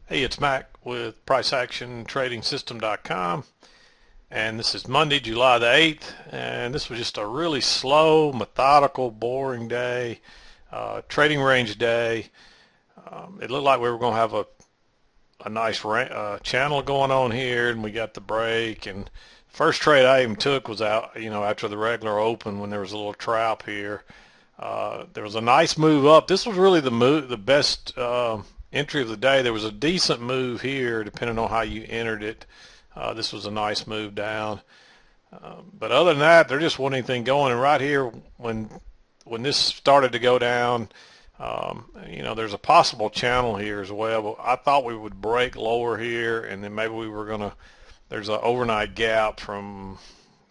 Hey, it's Mac with PriceActionTradingSystem.com, and this is Monday, July the 8th, and this was just a really slow, methodical, boring day, trading range day. It looked like we were going to have a nice channel going on here, and we got the break, and first trade I even took was out, after the regular open when there was a little trap here. There was a nice move up. This was really the best entry of the day. There was a decent move here, depending on how you entered it. This was a nice move down. But other than that, there just wasn't anything going. And right here, when this started to go down, there's a possible channel here as well. But I thought we would break lower here, and then maybe we were gonna. There's an overnight gap from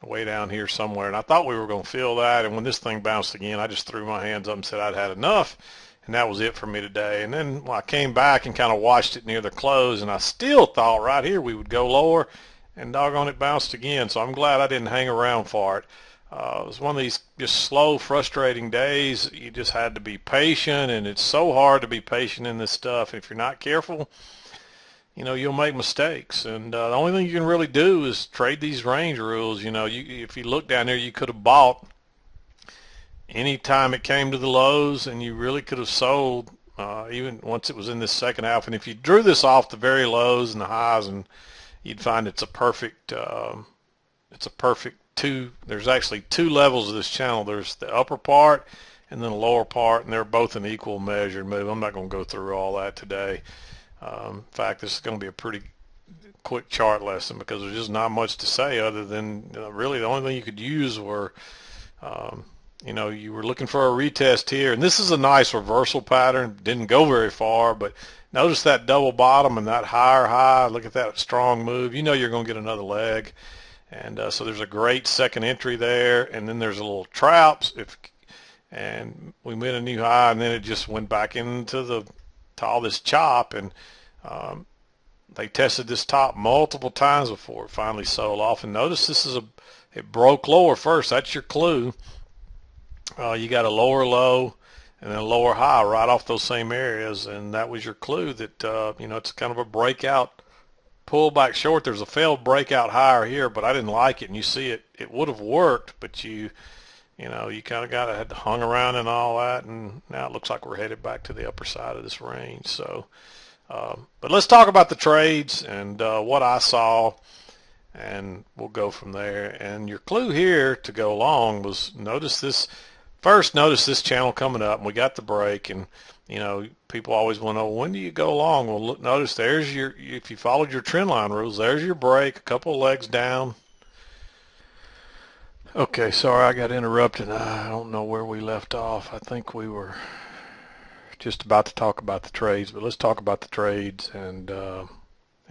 way down here somewhere, and I thought we were going to fill that. And when this thing bounced again, I just threw my hands up and said I'd had enough, and that was it for me today. And then I came back and kind of watched it near the close, and I still thought right here we would go lower, and doggone it bounced again. So I'm glad I didn't hang around for it. It was one of these just slow, frustrating days. You just had to be patient, and it's so hard to be patient in this stuff. If you're not careful, you'll make mistakes, and the only thing you can really do is trade these range rules. If you look down there, you could have bought any time it came to the lows, and you really could have sold even once it was in this second half. And if you drew this off the very lows and the highs, and you'd find it's a perfect two. There's actually two levels of this channel. There's the upper part and then the lower part, and they're both an equal measured move. I'm not going to go through all that today. In fact, this is going to be a pretty quick chart lesson because there's just not much to say other than really the only thing you could use were, you were looking for a retest here. And this is a nice reversal pattern. Didn't go very far, but notice that double bottom and that higher high. Look at that strong move. You're going to get another leg. And so there's a great second entry there. And then there's a little traps. And we made a new high, and then it just went back into all this chop, and they tested this top multiple times before it finally sold off. And notice it broke lower first. That's your clue. You got a lower low and then a lower high right off those same areas, and that was your clue that it's kind of a breakout pullback short. There's a failed breakout higher here, but I didn't like it, and you see it would have worked, but you kind of had hung around and all that, and now it looks like we're headed back to the upper side of this range. So, but let's talk about the trades and what I saw, and we'll go from there. And your clue here to go long was notice this channel coming up, and we got the break, and people always want to know, when do you go long? Well, look, notice if you followed your trend line rules, there's your break, a couple of legs down. Okay, sorry I got interrupted. I don't know where we left off. I think we were just about to talk about the trades, but let's talk about the trades and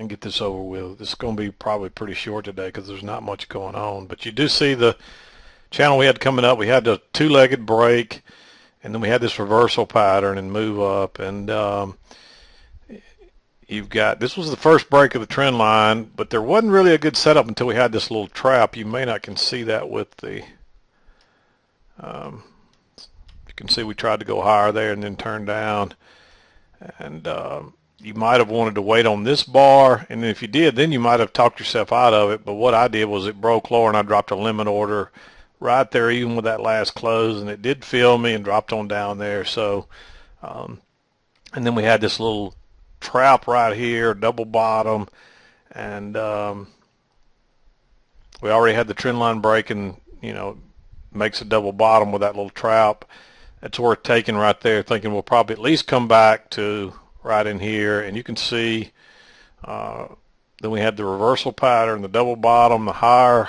get this over with. This is going to be probably pretty short today because there's not much going on. But you do see the channel we had coming up. We had the two-legged break, and then we had this reversal pattern and move up, and this was the first break of the trend line, but there wasn't really a good setup until we had this little trap. You may not can see that with the you can see we tried to go higher there and then turn down, and you might have wanted to wait on this bar, and if you did, then you might have talked yourself out of it. But what I did was it broke lower, and I dropped a limit order right there even with that last close, and it did fill me and dropped on down there. So and then we had this little trap right here, double bottom, and we already had the trend line breaking, makes a double bottom with that little trap. That's worth taking right there, thinking we'll probably at least come back to right in here. And you can see then we had the reversal pattern, the double bottom, the higher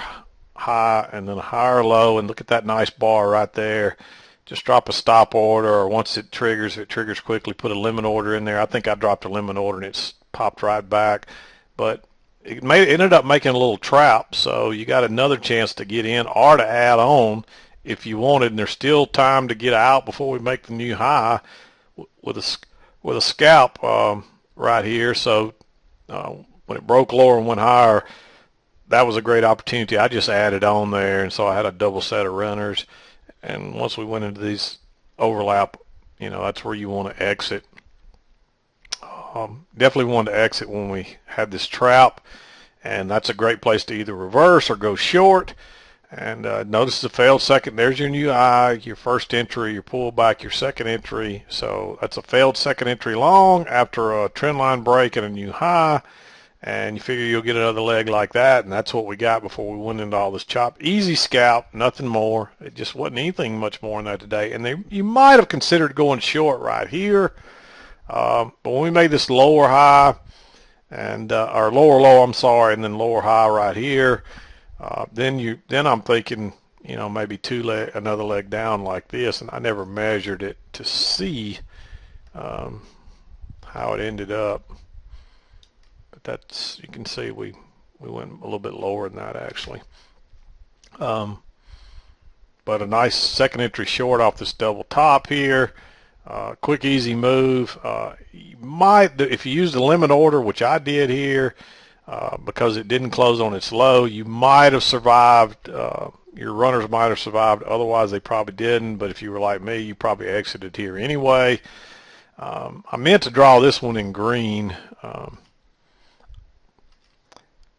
high, and then a higher low, and look at that nice bar right there. Just drop a stop order, or once it triggers, if it triggers quickly, put a limit order in there. I think I dropped a limit order and it's popped right back, but it ended up making a little trap, so you got another chance to get in or to add on if you wanted, and there's still time to get out before we make the new high with a scalp right here. So when it broke lower and went higher, that was a great opportunity. I just added on there, and so I had a double set of runners. And once we went into these overlap, that's where you want to exit. definitely wanted to exit when we had this trap, and that's a great place to either reverse or go short. And notice the failed second. There's your new high, your first entry, your pullback, your second entry. So that's a failed second entry long after a trend line break and a new high. And you figure you'll get another leg like that, and that's what we got before we went into all this chop. Easy scalp, nothing more. It just wasn't anything much more than that today. And you might have considered going short right here, but when we made this lower high and or lower low, I'm sorry, and then lower high right here, then I'm thinking, you know, maybe another leg down like this, and I never measured it to see how it ended up. That's, you can see we went a little bit lower than that actually. But a nice second entry short off this double top here. Quick, easy move. You might, if you use the limit order, which I did here, because it didn't close on its low, you might have survived. Your runners might have survived. Otherwise, they probably didn't. But if you were like me, you probably exited here anyway. I meant to draw this one in green.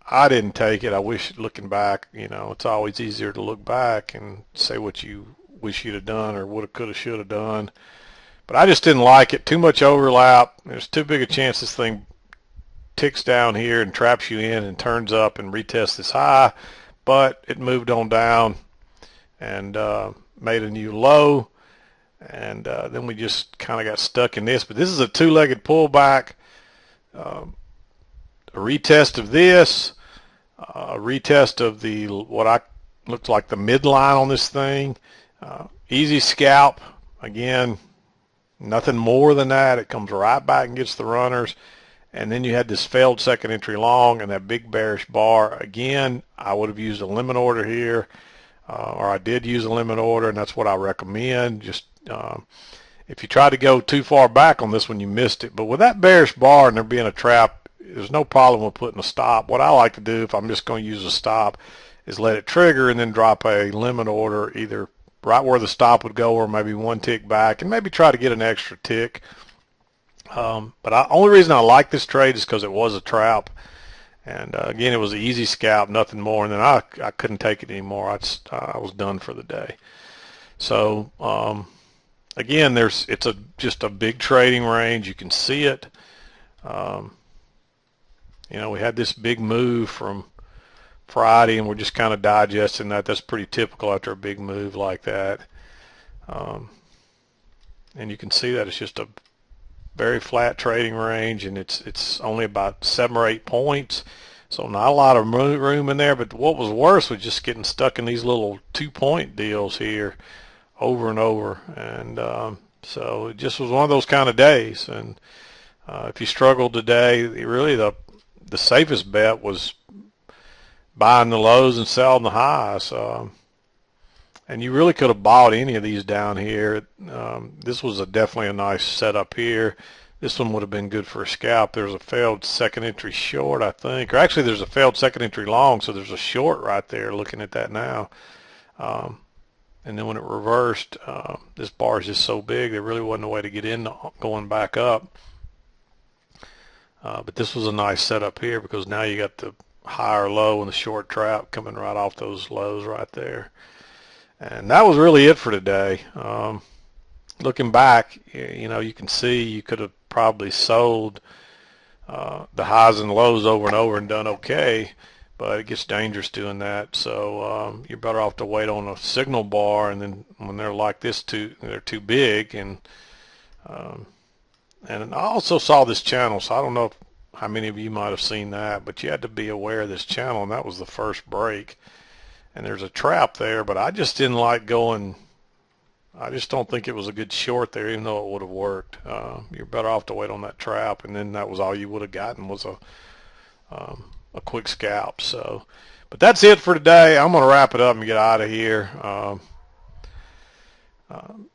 I didn't take it. I wish, looking back, you know, it's always easier to look back and say what you wish you'd have done or woulda, coulda, shoulda done. But I just didn't like it. Too much overlap. There's too big a chance this thing ticks down here and traps you in and turns up and retests this high. But it moved on down and made a new low. And then we just kind of got stuck in this. But this is a two-legged pullback. A retest of this. A retest of the what I looked like the midline on this thing. Easy scalp. Again, nothing more than that. It comes right back and gets the runners. And then you had this failed second entry long and that big bearish bar. Again, I would have used a limit order here, or I did use a limit order, and that's what I recommend. Just if you try to go too far back on this one, you missed it. But with that bearish bar and there being a trap, there's no problem with putting a stop. What I like to do, if I'm just going to use a stop, is let it trigger and then drop a limit order either right where the stop would go or maybe one tick back, and maybe try to get an extra tick. But only reason I like this trade is because it was a trap. And again, it was an easy scalp, nothing more. And then I couldn't take it anymore. I was done for the day. So again, it's just a big trading range. You can see it. You know, we had this big move from Friday, and we're just kind of digesting that. That's pretty typical after a big move like that. And you can see that it's just a very flat trading range, and it's only about 7 or 8 points, so not a lot of room in there. But what was worse was just getting stuck in these little 2-point deals here over and over, and so it just was one of those kind of days. And if you struggled today, really the safest bet was buying the lows and selling the highs. And you really could have bought any of these down here. This was definitely a nice setup here. This one would have been good for a scalp. There's a failed second entry short, I think. Or actually, there's a failed second entry long, so there's a short right there looking at that now. And then when it reversed, this bar is just so big, there really wasn't a way to get in going back up. But this was a nice setup here because now you got the higher low and the short trap coming right off those lows right there. And that was really it for today. Looking back, you know, you can see you could have probably sold the highs and lows over and over and done okay, but it gets dangerous doing that. So you're better off to wait on a signal bar, and then when they're like this, they're too big. And I also saw this channel, so I don't know how many of you might have seen that, but you had to be aware of this channel, and that was the first break. And there's a trap there, but I just didn't like going. I just don't think it was a good short there, even though it would have worked. You're better off to wait on that trap, and then that was all you would have gotten was a quick scalp. So, but that's it for today. I'm going to wrap it up and get out of here. I'm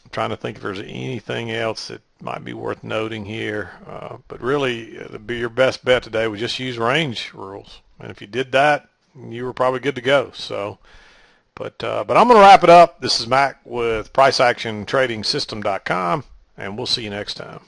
trying to think if there's anything else that might be worth noting here. But really, your best bet today was just use range rules, and if you did that, you were probably good to go. So, but I'm going to wrap it up. This is Mac with PriceActionTradingSystem.com, and we'll see you next time.